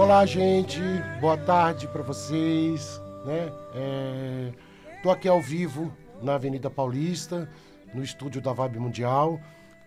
Olá, gente. Boa tarde para vocês, né? Tô aqui ao vivo na Avenida Paulista, no estúdio da Vibe Mundial.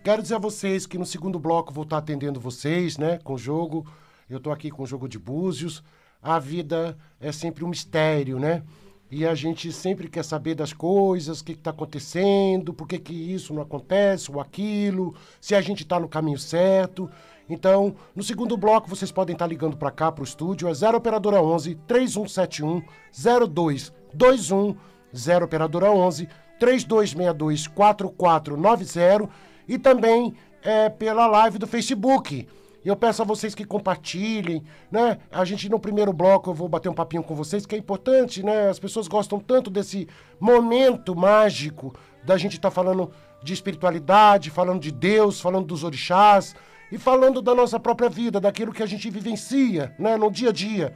Quero dizer a vocês que no segundo bloco vou estar atendendo vocês, né? Com o jogo. Eu tô aqui com o jogo de búzios. A vida é sempre um mistério, né? E a gente sempre quer saber das coisas, o que está acontecendo, por que isso não acontece, ou aquilo, se a gente está no caminho certo. Então, no segundo bloco, vocês podem estar ligando para cá, para o estúdio, é 0 Operadora 11 3171 0221, 0 Operadora 11 3262 4490 e também pela live do Facebook. Eu peço a vocês que compartilhem, né? A gente, no primeiro bloco, eu vou bater um papinho com vocês, que é importante, né? As pessoas gostam tanto desse momento mágico da gente estar falando de espiritualidade, falando de Deus, falando dos orixás e falando da nossa própria vida, daquilo que a gente vivencia, né? No dia a dia.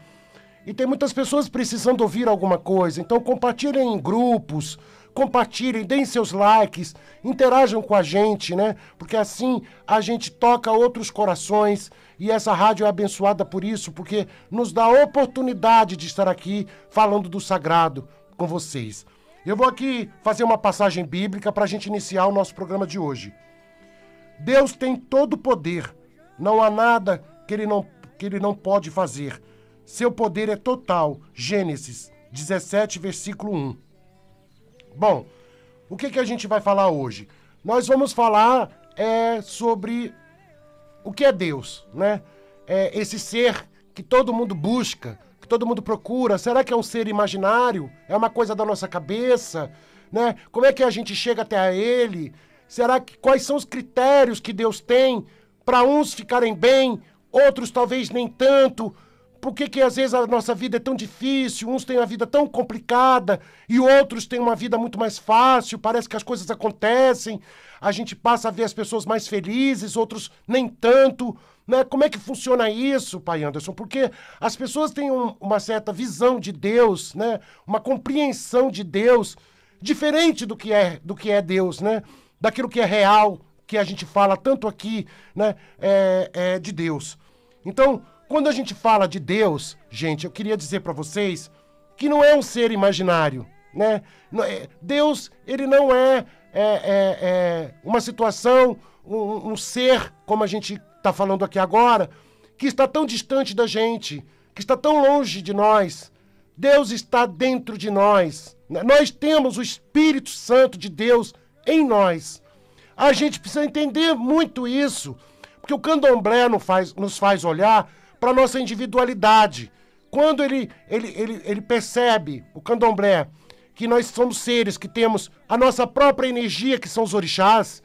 E tem muitas pessoas precisando ouvir alguma coisa, então compartilhem em grupos, compartilhem, deem seus likes, interajam com a gente, né? Porque assim a gente toca outros corações e essa rádio é abençoada por isso, porque nos dá a oportunidade de estar aqui falando do sagrado com vocês. Eu vou aqui fazer uma passagem bíblica para a gente iniciar o nosso programa de hoje. Deus tem todo o poder, não há nada que ele não pode fazer. Seu poder é total. Gênesis 17, versículo 1. Bom, o que a gente vai falar hoje? Nós vamos falar sobre o que é Deus, né? Esse ser que todo mundo busca, que todo mundo procura. Será que é um ser imaginário? É uma coisa da nossa cabeça, né? Como é que a gente chega até ele? Quais são os critérios que Deus tem para uns ficarem bem, outros talvez nem tanto? Por que às vezes a nossa vida é tão difícil, uns têm uma vida tão complicada e outros têm uma vida muito mais fácil, parece que as coisas acontecem, a gente passa a ver as pessoas mais felizes, outros nem tanto, né? Como é que funciona isso, Pai Anderson? Porque as pessoas têm uma certa visão de Deus, né? Uma compreensão de Deus diferente do que é Deus, né? Daquilo que é real, que a gente fala tanto aqui, né? De Deus. Então, quando a gente fala de Deus, gente, eu queria dizer para vocês que não é um ser imaginário, né? Deus, ele não é uma situação, um ser, como a gente está falando aqui agora, que está tão distante da gente, que está tão longe de nós. Deus está dentro de nós. Nós temos o Espírito Santo de Deus em nós. A gente precisa entender muito isso, porque o candomblé nos faz olhar para a nossa individualidade. Quando ele percebe, o candomblé, que nós somos seres que temos a nossa própria energia, que são os orixás,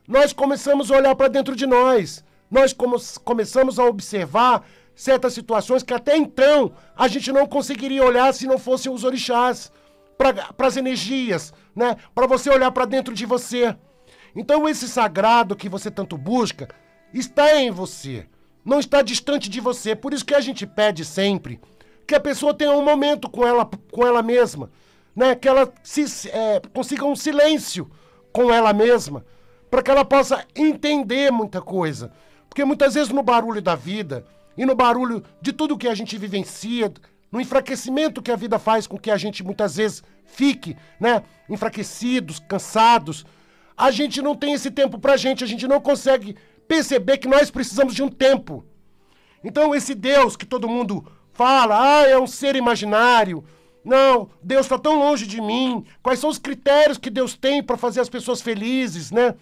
nós começamos a olhar para dentro de nós. Nós começamos a observar certas situações que até então a gente não conseguiria olhar se não fossem os orixás, para as energias, né? Para você olhar para dentro de você. Então esse sagrado que você tanto busca está em você. Não está distante de você. Por isso que a gente pede sempre que a pessoa tenha um momento com ela mesma, né? Que ela consiga um silêncio com ela mesma, para que ela possa entender muita coisa. Porque muitas vezes no barulho da vida e no barulho de tudo que a gente vivencia, no enfraquecimento que a vida faz com que a gente muitas vezes fique, né? Enfraquecidos, cansados, a gente não tem esse tempo pra gente, a gente não consegue perceber que nós precisamos de um tempo. Então esse Deus que todo mundo fala, é um ser imaginário, não, Deus está tão longe de mim, quais são os critérios que Deus tem para fazer as pessoas felizes, né?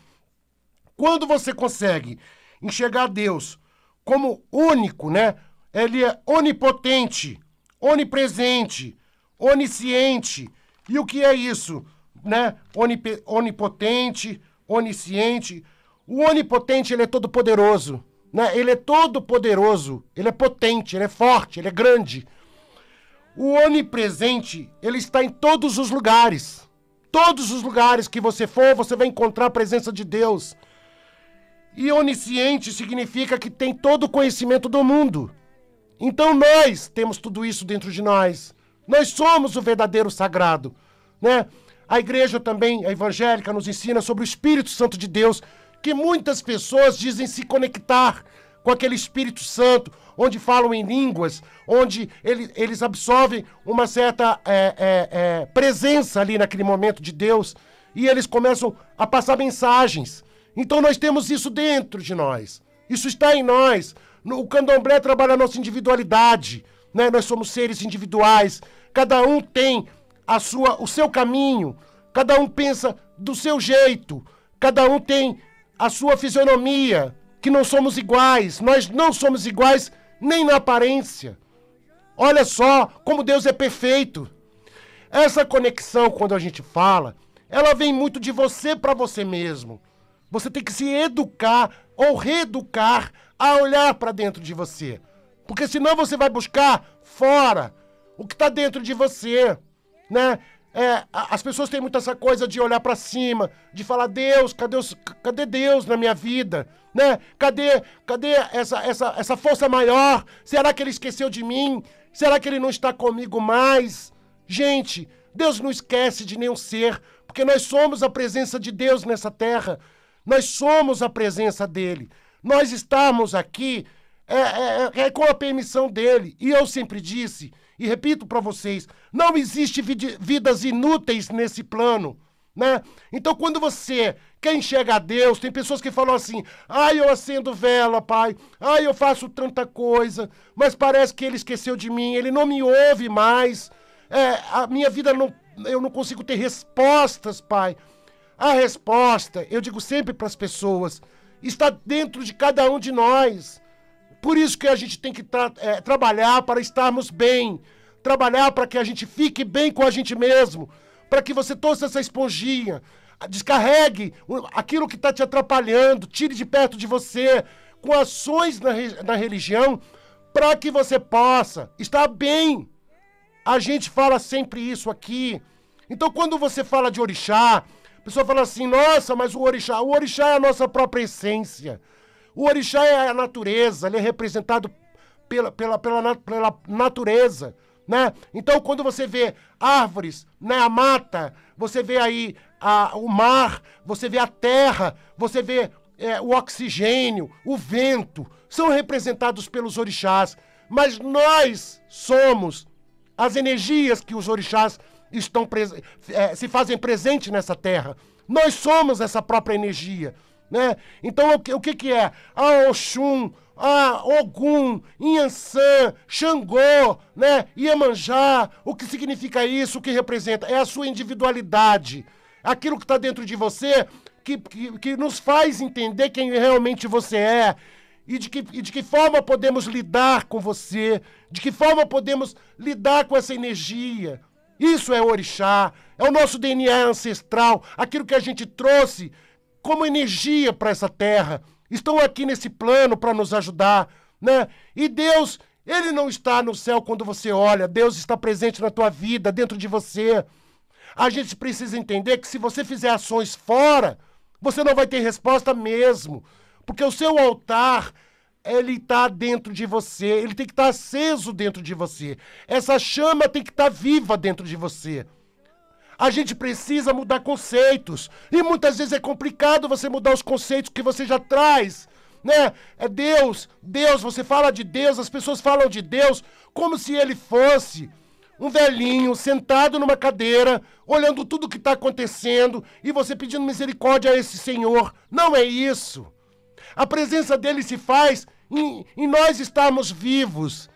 Quando você consegue enxergar Deus como único, né? Ele é onipotente, onipresente, onisciente. E o que é isso, né? Onipotente, onisciente. O onipotente, ele é todo poderoso, né? Ele é todo poderoso, ele é potente, ele é forte, ele é grande. O onipresente, ele está em todos os lugares. Todos os lugares que você for, você vai encontrar a presença de Deus. E onisciente significa que tem todo o conhecimento do mundo. Então nós temos tudo isso dentro de nós. Nós somos o verdadeiro sagrado, né? A igreja também, a evangélica, nos ensina sobre o Espírito Santo de Deus, que muitas pessoas dizem se conectar com aquele Espírito Santo, onde falam em línguas, onde eles absorvem uma certa presença ali naquele momento de Deus, e eles começam a passar mensagens. Então nós temos isso dentro de nós, isso está em nós. O candomblé trabalha a nossa individualidade, né? Nós somos seres individuais, cada um tem o seu caminho, cada um pensa do seu jeito, cada um tem a sua fisionomia, que não somos iguais, nós não somos iguais nem na aparência. Olha só como Deus é perfeito. Essa conexão, quando a gente fala, ela vem muito de você para você mesmo. Você tem que se educar ou reeducar a olhar para dentro de você. Porque senão você vai buscar fora o que está dentro de você, né? As pessoas têm muito essa coisa de olhar para cima, de falar, Deus, cadê Deus na minha vida? Né? Cadê essa força maior? Será que ele esqueceu de mim? Será que ele não está comigo mais? Gente, Deus não esquece de nenhum ser, porque nós somos a presença de Deus nessa terra. Nós somos a presença dele. Nós estamos aqui com a permissão dele. E eu sempre disse, e repito para vocês, não existe vidas inúteis nesse plano, né? Então, quando você quer enxergar Deus, tem pessoas que falam assim, eu acendo vela, pai, eu faço tanta coisa, mas parece que ele esqueceu de mim, ele não me ouve mais, a minha vida, eu não consigo ter respostas, pai. A resposta, eu digo sempre para as pessoas, está dentro de cada um de nós. Por isso que a gente tem que trabalhar para estarmos bem, trabalhar para que a gente fique bem com a gente mesmo, para que você torça essa esponjinha, descarregue aquilo que está te atrapalhando, tire de perto de você, com ações na religião, para que você possa estar bem. A gente fala sempre isso aqui. Então, quando você fala de orixá, a pessoa fala assim, nossa, mas o orixá é a nossa própria essência. O orixá é a natureza, ele é representado pela natureza, né? Então, quando você vê árvores, né, a mata, você vê aí o mar, você vê a terra, você vê o oxigênio, o vento, são representados pelos orixás. Mas nós somos as energias que os orixás se fazem presente nessa terra. Nós somos essa própria energia, né? Então, o que é? Oxum, Ogum, Inhansã, Xangô, né? Iemanjá, o que significa isso? O que representa? É a sua individualidade. Aquilo que está dentro de você que nos faz entender quem realmente você é. E de que forma podemos lidar com você, de que forma podemos lidar com essa energia. Isso é orixá, é o nosso DNA ancestral, aquilo que a gente trouxe como energia para essa terra. Estão aqui nesse plano para nos ajudar, né? E Deus, ele não está no céu quando você olha, Deus está presente na tua vida, dentro de você. A gente precisa entender que se você fizer ações fora, você não vai ter resposta mesmo. Porque o seu altar, ele está dentro de você, ele tem que estar aceso dentro de você. Essa chama tem que estar viva dentro de você. A gente precisa mudar conceitos. E muitas vezes é complicado você mudar os conceitos que você já traz, né? É Deus, você fala de Deus, as pessoas falam de Deus como se ele fosse um velhinho sentado numa cadeira, olhando tudo que está acontecendo e você pedindo misericórdia a esse Senhor. Não é isso. A presença dele se faz em nós estarmos vivos.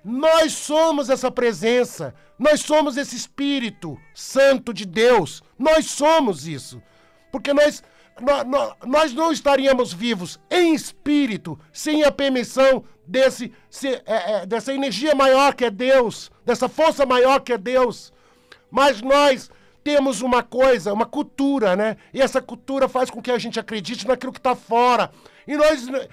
Nós somos essa presença. Nós somos esse Espírito Santo de Deus. Nós somos isso. Porque nós não estaríamos vivos em espírito sem a permissão dessa energia maior que é Deus, dessa força maior que é Deus. Mas nós temos uma coisa, uma cultura, né? E essa cultura faz com que a gente acredite naquilo que está fora. E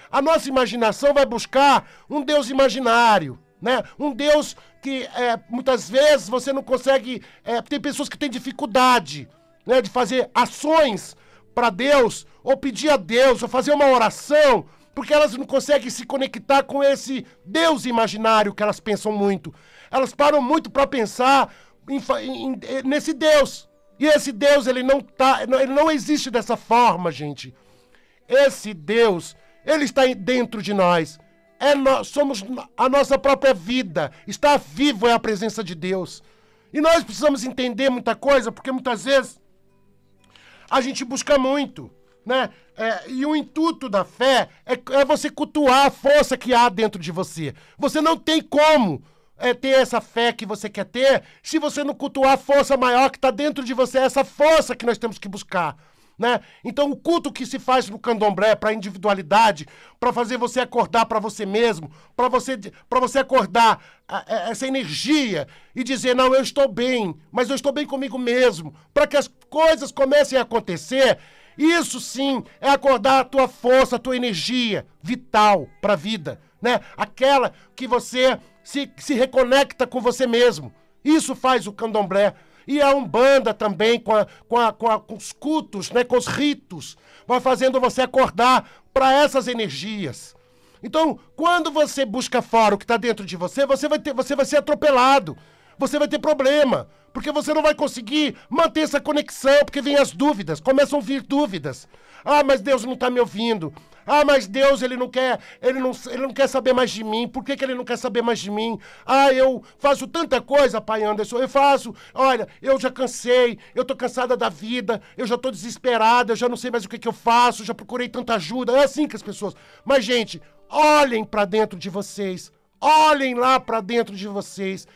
a nossa imaginação vai buscar um Deus imaginário, né? Um Deus que muitas vezes você não consegue... tem pessoas que têm dificuldade, né, de fazer ações para Deus, ou pedir a Deus, ou fazer uma oração, porque elas não conseguem se conectar com esse Deus imaginário que elas pensam muito. Elas param muito para pensar nesse Deus. E esse Deus, ele não existe dessa forma, gente. Esse Deus, Ele está dentro de nós. Somos a nossa própria vida. Estar vivo é a presença de Deus. E nós precisamos entender muita coisa, porque muitas vezes a gente busca muito, né? E o intuito da fé é você cultuar a força que há dentro de você. Você não tem como ter essa fé que você quer ter se você não cultuar a força maior que está dentro de você. É essa força que nós temos que buscar, né? Então o culto que se faz no candomblé para a individualidade, para fazer você acordar para você mesmo, para você acordar essa energia e dizer, não, eu estou bem, mas eu estou bem comigo mesmo, para que as coisas comecem a acontecer. Isso sim é acordar a tua força, a tua energia vital para a vida, né? Aquela que você se reconecta com você mesmo. Isso faz o candomblé. E a Umbanda também, com os cultos, né, com os ritos, vai fazendo você acordar para essas energias. Então, quando você busca fora o que está dentro de você, você vai ser atropelado. Você vai ter problema, porque você não vai conseguir manter essa conexão, porque vem as dúvidas, começam a vir dúvidas. Ah, mas Deus não está me ouvindo. Ah, mas Deus, ele não quer saber mais de mim. Por que ele não quer saber mais de mim? Ah, eu faço tanta coisa, pai Anderson. Olha, eu já cansei, eu tô cansada da vida, eu já tô desesperada, eu já não sei mais o que eu faço, já procurei tanta ajuda. É assim que as pessoas... Mas, gente, olhem para dentro de vocês. Olhem lá para dentro de vocês.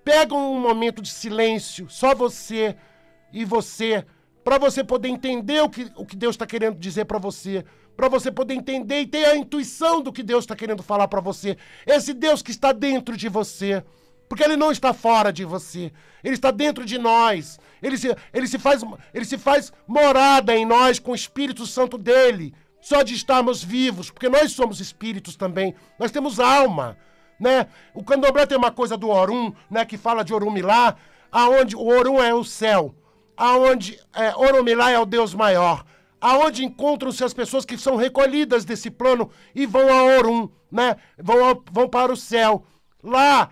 Pegam um momento de silêncio, só você e você, para você poder entender o que Deus está querendo dizer para você poder entender e ter a intuição do que Deus está querendo falar para você. Esse Deus que está dentro de você, porque Ele não está fora de você, Ele está dentro de nós, Ele se faz morada em nós com o Espírito Santo dEle, só de estarmos vivos, porque nós somos espíritos também, nós temos alma, né? O candomblé tem uma coisa do Orum, né, que fala de Orumilá, aonde o Orum é o céu, aonde Orumilá é o Deus maior, aonde encontram-se as pessoas que são recolhidas desse plano e vão a Orum, né? Vão para o céu. Lá,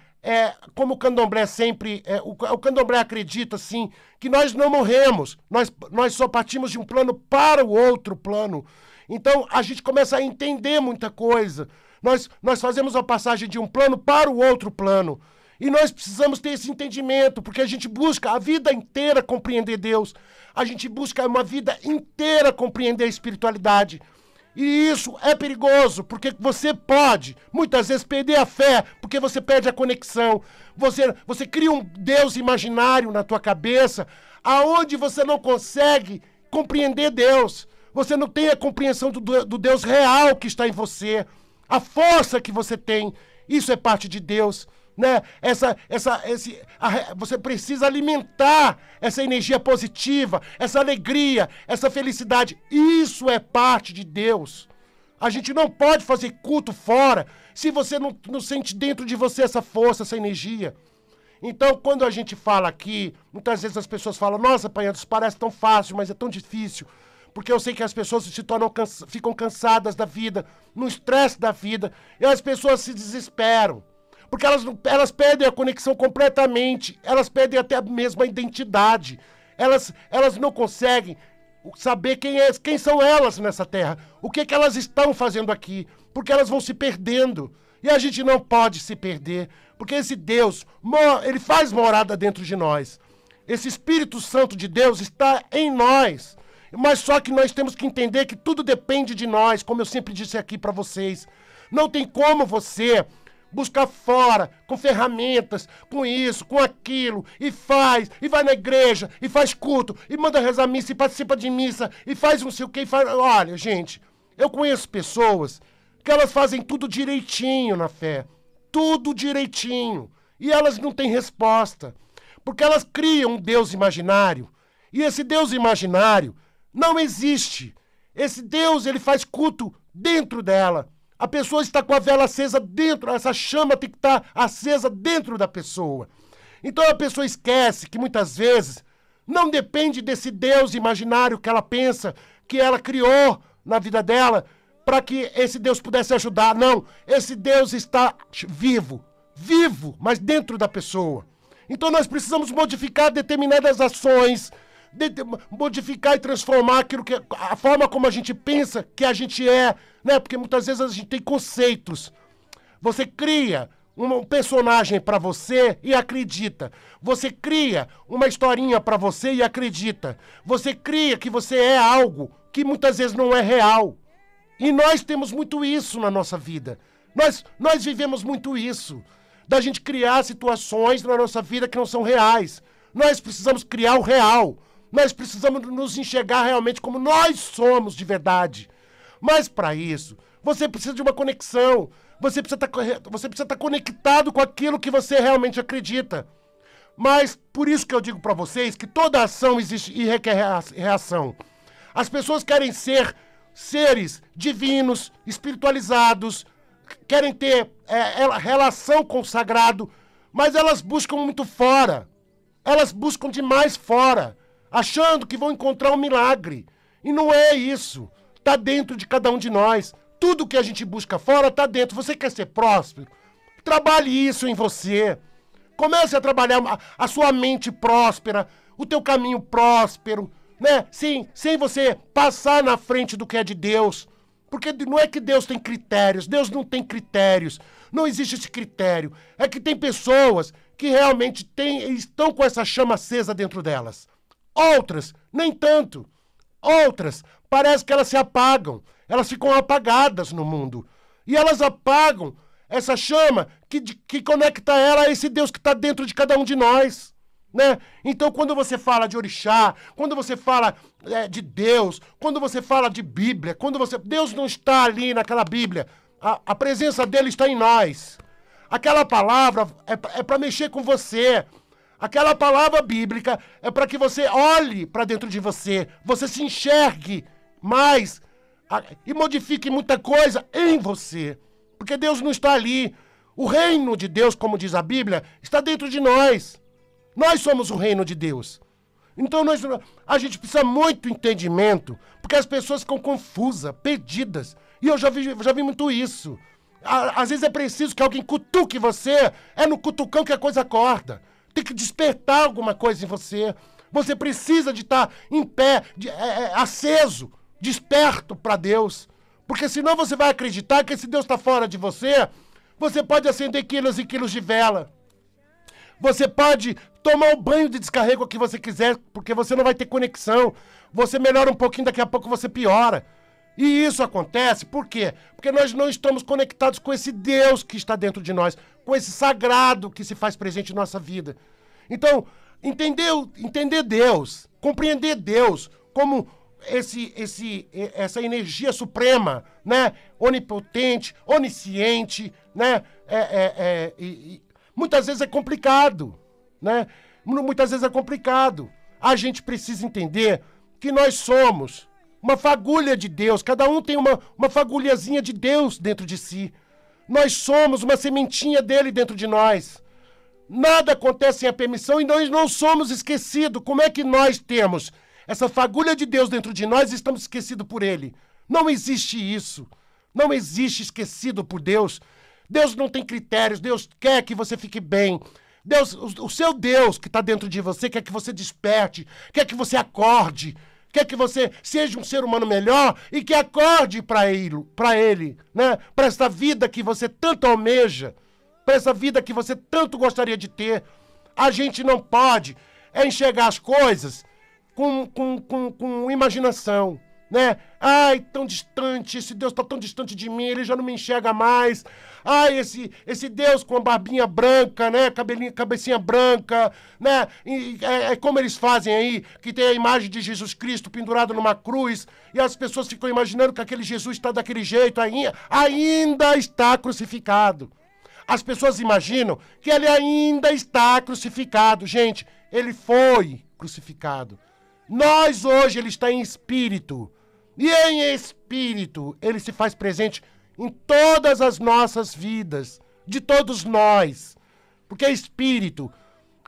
como o candomblé sempre... o candomblé acredita, assim, que nós não morremos. Nós só partimos de um plano para o outro plano. Então, a gente começa a entender muita coisa. Nós fazemos a passagem de um plano para o outro plano. E nós precisamos ter esse entendimento, porque a gente busca a vida inteira compreender Deus. A gente busca uma vida inteira compreender a espiritualidade. E isso é perigoso, porque você pode, muitas vezes, perder a fé, porque você perde a conexão. Você cria um Deus imaginário na tua cabeça, aonde você não consegue compreender Deus. Você não tem a compreensão do Deus real que está em você. A força que você tem, isso é parte de Deus. Né? Você precisa alimentar essa energia positiva, essa alegria, essa felicidade. Isso é parte de Deus. A gente não pode fazer culto fora se você não sente dentro de você essa força, essa energia. Então, quando a gente fala aqui, muitas vezes as pessoas falam, nossa, pai, isso parece tão fácil, mas é tão difícil. Porque eu sei que as pessoas ficam cansadas da vida, no estresse da vida, e as pessoas se desesperam. Porque elas perdem a conexão completamente, elas perdem até mesmo a identidade. Elas não conseguem saber quem são elas nessa terra, o que elas estão fazendo aqui, porque elas vão se perdendo. E a gente não pode se perder, porque esse Deus, ele faz morada dentro de nós. Esse Espírito Santo de Deus está em nós. Mas só que nós temos que entender que tudo depende de nós, como eu sempre disse aqui para vocês. Não tem como você buscar fora, com ferramentas, com isso, com aquilo, e vai na igreja, e faz culto, e manda rezar missa, e participa de missa, e faz não sei o que, Olha, gente, eu conheço pessoas que elas fazem tudo direitinho na fé, tudo direitinho, e elas não têm resposta, porque elas criam um Deus imaginário, e esse Deus imaginário não existe. Esse Deus, ele faz culto dentro dela. A pessoa está com a vela acesa dentro, essa chama tem que estar acesa dentro da pessoa. Então a pessoa esquece que muitas vezes não depende desse Deus imaginário que ela pensa, que ela criou na vida dela, para que esse Deus pudesse ajudar. Não, esse Deus está vivo, mas dentro da pessoa. Então nós precisamos modificar determinadas ações, modificar e transformar aquilo que a forma como a gente pensa que a gente é, né? Porque muitas vezes a gente tem conceitos. Você cria um personagem para você e acredita. Você cria uma historinha para você e acredita. Você cria que você é algo que muitas vezes não é real. E nós temos muito isso na nossa vida. Nós vivemos muito isso. Da gente criar situações na nossa vida que não são reais. Nós precisamos criar o real. Nós precisamos nos enxergar realmente como nós somos de verdade. Mas para isso, você precisa de uma conexão. Você precisa estar conectado com aquilo que você realmente acredita. Mas por isso que eu digo para vocês que toda ação existe e requer reação. As pessoas querem ser seres divinos, espiritualizados, querem ter relação com o sagrado, mas elas buscam muito fora. Elas buscam demais fora, achando que vão encontrar um milagre. E não é isso. Está dentro de cada um de nós. Tudo que a gente busca fora está dentro. Você quer ser próspero? Trabalhe isso em você. Comece a trabalhar a sua mente próspera, o teu caminho próspero, né? Sem você passar na frente do que é de Deus. Porque não é que Deus tem critérios. Deus não tem critérios. Não existe esse critério. É que tem pessoas que realmente estão com essa chama acesa dentro delas. Outras, nem tanto. Outras, parece que elas se apagam. Elas ficam apagadas no mundo. E elas apagam essa chama que conecta ela a esse Deus que está dentro de cada um de nós. Né? Então, quando você fala de orixá, quando você fala de Deus, quando você fala de Bíblia, Deus não está ali naquela Bíblia. A presença dele está em nós. Aquela palavra é para mexer com você. Aquela palavra bíblica é para que você olhe para dentro de você. Você se enxergue mais e modifique muita coisa em você. Porque Deus não está ali. O reino de Deus, como diz a Bíblia, está dentro de nós. Nós somos o reino de Deus. Então a gente precisa muito entendimento, porque as pessoas ficam confusas, perdidas. E eu já vi muito isso. Às vezes é preciso que alguém cutuque você. É no cutucão que a coisa acorda. Tem que despertar alguma coisa em você. Você precisa de estar em pé, aceso, desperto para Deus. Porque senão você vai acreditar que esse Deus está fora de você. Você pode acender quilos e quilos de vela. Você pode tomar o banho de descarrego que você quiser, porque você não vai ter conexão. Você melhora um pouquinho, daqui a pouco você piora. E isso acontece por quê? Porque nós não estamos conectados com esse Deus que está dentro de nós, com esse sagrado que se faz presente em nossa vida. Então, entender Deus, compreender Deus como essa energia suprema, né? Onipotente, onisciente, né? Muitas vezes é complicado, né? Muitas vezes é complicado. A gente precisa entender que nós somos uma fagulha de Deus. Cada um tem uma fagulhazinha de Deus dentro de si. Nós somos uma sementinha dele dentro de nós. Nada acontece sem a permissão e nós não somos esquecidos. Como é que nós temos essa fagulha de Deus dentro de nós e estamos esquecidos por ele? Não existe isso. Não existe esquecido por Deus. Deus não tem critérios. Deus quer que você fique bem. Deus, o seu Deus que está dentro de você quer que você desperte, quer que você acorde, quer que você seja um ser humano melhor e que acorde para ele, né? Para essa vida que você tanto almeja, para essa vida que você tanto gostaria de ter. A gente não pode enxergar as coisas com imaginação, né? Ai, tão distante, esse Deus está tão distante de mim, ele já não me enxerga mais. Ai, esse Deus com a barbinha branca, né? Cabecinha branca, né? É como eles fazem aí, que tem a imagem de Jesus Cristo pendurado numa cruz, e as pessoas ficam imaginando que aquele Jesus está daquele jeito, ainda está crucificado. As pessoas imaginam que ele ainda está crucificado. Gente, ele foi crucificado. Nós hoje, ele está em espírito. E em espírito, ele se faz presente em todas as nossas vidas, de todos nós. Porque espírito,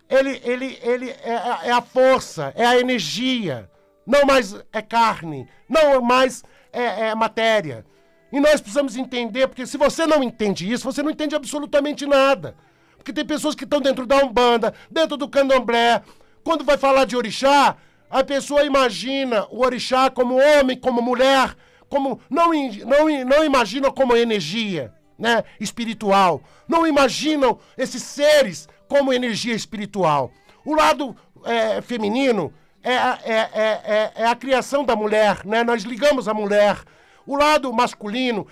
ele é a força, é a energia. Não mais é carne, não mais é matéria. E nós precisamos entender, porque se você não entende isso, você não entende absolutamente nada. Porque tem pessoas que estão dentro da Umbanda, dentro do Candomblé. Quando vai falar de orixá, A pessoa imagina o orixá como homem, como mulher, como não imagina como energia, né, espiritual. Não imaginam esses seres como energia espiritual. O lado feminino é a criação da mulher, né? Nós ligamos à mulher. O lado masculino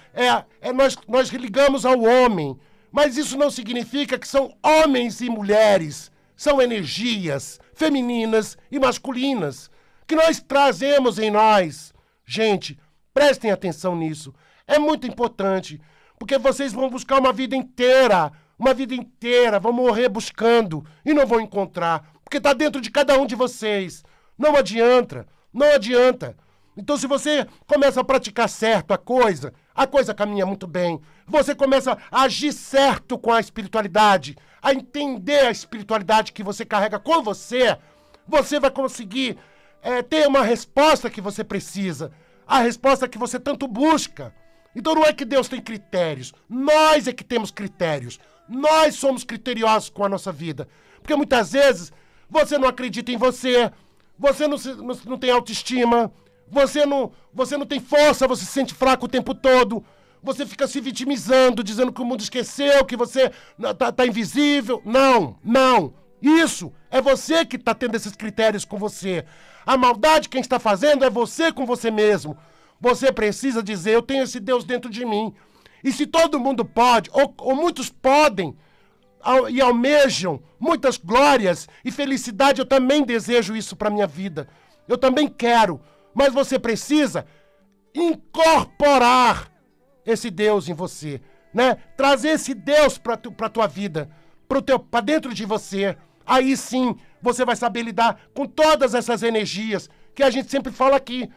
nós ligamos ao homem. Mas isso não significa que são homens e mulheres. São energias femininas e masculinas que nós trazemos em nós. Gente, prestem atenção nisso. É muito importante, porque vocês vão buscar uma vida inteira, vão morrer buscando e não vão encontrar, porque está dentro de cada um de vocês. Não adianta. Então, se você começa a praticar certo a coisa caminha muito bem. Você começa a agir certo com a espiritualidade, a entender a espiritualidade que você carrega com você, você vai conseguir ter uma resposta que você precisa, a resposta que você tanto busca. Então não é que Deus tem critérios, nós é que temos critérios. Nós somos criteriosos com a nossa vida. Porque muitas vezes você não acredita em você, você não tem autoestima, você não tem força, você se sente fraco o tempo todo, você fica se vitimizando, dizendo que o mundo esqueceu, que você tá invisível. Não. Isso é você que está tendo esses critérios com você. A maldade quem está fazendo é você com você mesmo. Você precisa dizer, eu tenho esse Deus dentro de mim. E se todo mundo pode, ou muitos podem, e almejam muitas glórias e felicidade, eu também desejo isso para minha vida. Eu também quero. Mas você precisa incorporar esse Deus em você, né? Trazer esse Deus para tua vida, para dentro de você. Aí sim, você vai saber lidar com todas essas energias que a gente sempre fala aqui.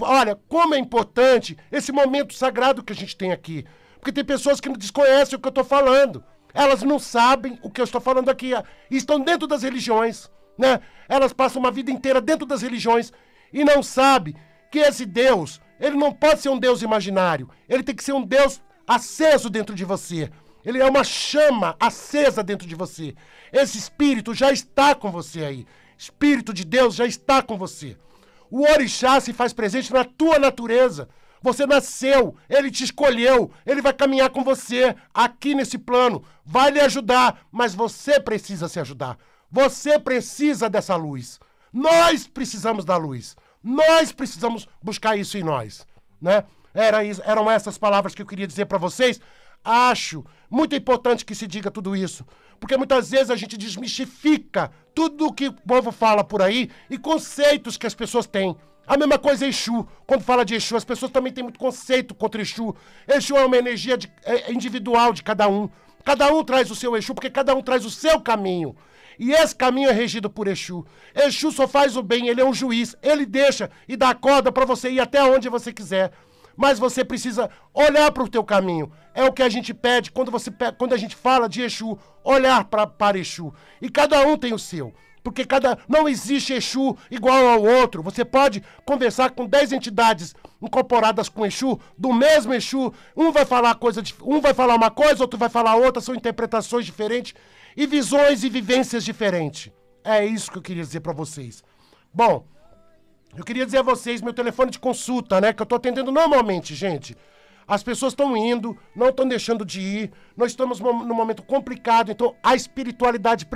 Olha, como é importante esse momento sagrado que a gente tem aqui. Porque tem pessoas que não desconhecem o que eu estou falando. Elas não sabem o que eu estou falando aqui. E estão dentro das religiões, né? Elas passam uma vida inteira dentro das religiões e não sabem que esse Deus, ele não pode ser um Deus imaginário. Ele tem que ser um Deus aceso dentro de você. Ele é uma chama acesa dentro de você. Esse Espírito já está com você aí. Espírito de Deus já está com você. O orixá se faz presente na tua natureza. Você nasceu, ele te escolheu, ele vai caminhar com você aqui nesse plano. Vai lhe ajudar, mas você precisa se ajudar. Você precisa dessa luz. Nós precisamos da luz. Nós precisamos buscar isso em nós, né? Eram essas palavras que eu queria dizer para vocês. Acho muito importante que se diga tudo isso, porque muitas vezes a gente desmistifica tudo o que o povo fala por aí e conceitos que as pessoas têm. A mesma coisa é Exu. Quando fala de Exu, as pessoas também têm muito conceito contra Exu. Exu é uma energia individual de cada um. Cada um traz o seu Exu, porque cada um traz o seu caminho. E esse caminho é regido por Exu. Exu só faz o bem, ele é um juiz. Ele deixa e dá a corda para você ir até onde você quiser. Mas você precisa olhar para o teu caminho. É o que a gente pede quando a gente fala de Exu, olhar para Exu. E cada um tem o seu. Porque não existe Exu igual ao outro. Você pode conversar com 10 entidades incorporadas com Exu, do mesmo Exu. Um vai falar uma coisa, outro vai falar outra. São interpretações diferentes e visões e vivências diferentes. É isso que eu queria dizer para vocês. Bom, eu queria dizer a vocês meu telefone de consulta, né? Que eu tô atendendo normalmente, gente. As pessoas estão indo, não estão deixando de ir. Nós estamos num momento complicado, então a espiritualidade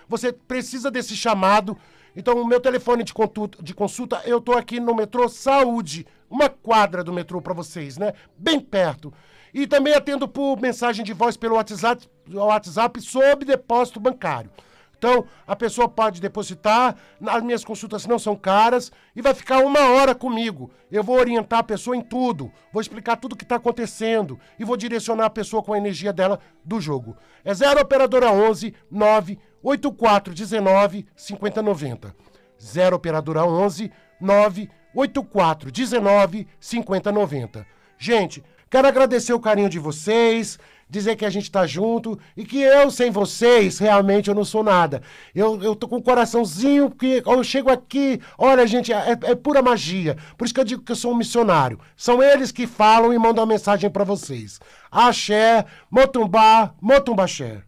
você precisa desse chamado. Então o meu telefone de consulta, eu tô aqui no metrô Saúde, uma quadra do metrô para vocês, né? Bem perto. E também atendo por mensagem de voz pelo WhatsApp sob depósito bancário. Então, a pessoa pode depositar, as minhas consultas não são caras e vai ficar 1 hora comigo. Eu vou orientar a pessoa em tudo, vou explicar tudo o que está acontecendo e vou direcionar a pessoa com a energia dela do jogo. É 0 operadora 11 98419 5090. 0 operadora 11 98419 5090. Gente, quero agradecer o carinho de vocês, dizer que a gente tá junto e que eu, sem vocês, realmente eu não sou nada. Eu tô com o coraçãozinho, porque eu chego aqui, olha, gente, é pura magia. Por isso que eu digo que eu sou um missionário. São eles que falam e mandam a mensagem pra vocês. Axé, Motumbá, Motumbaxé.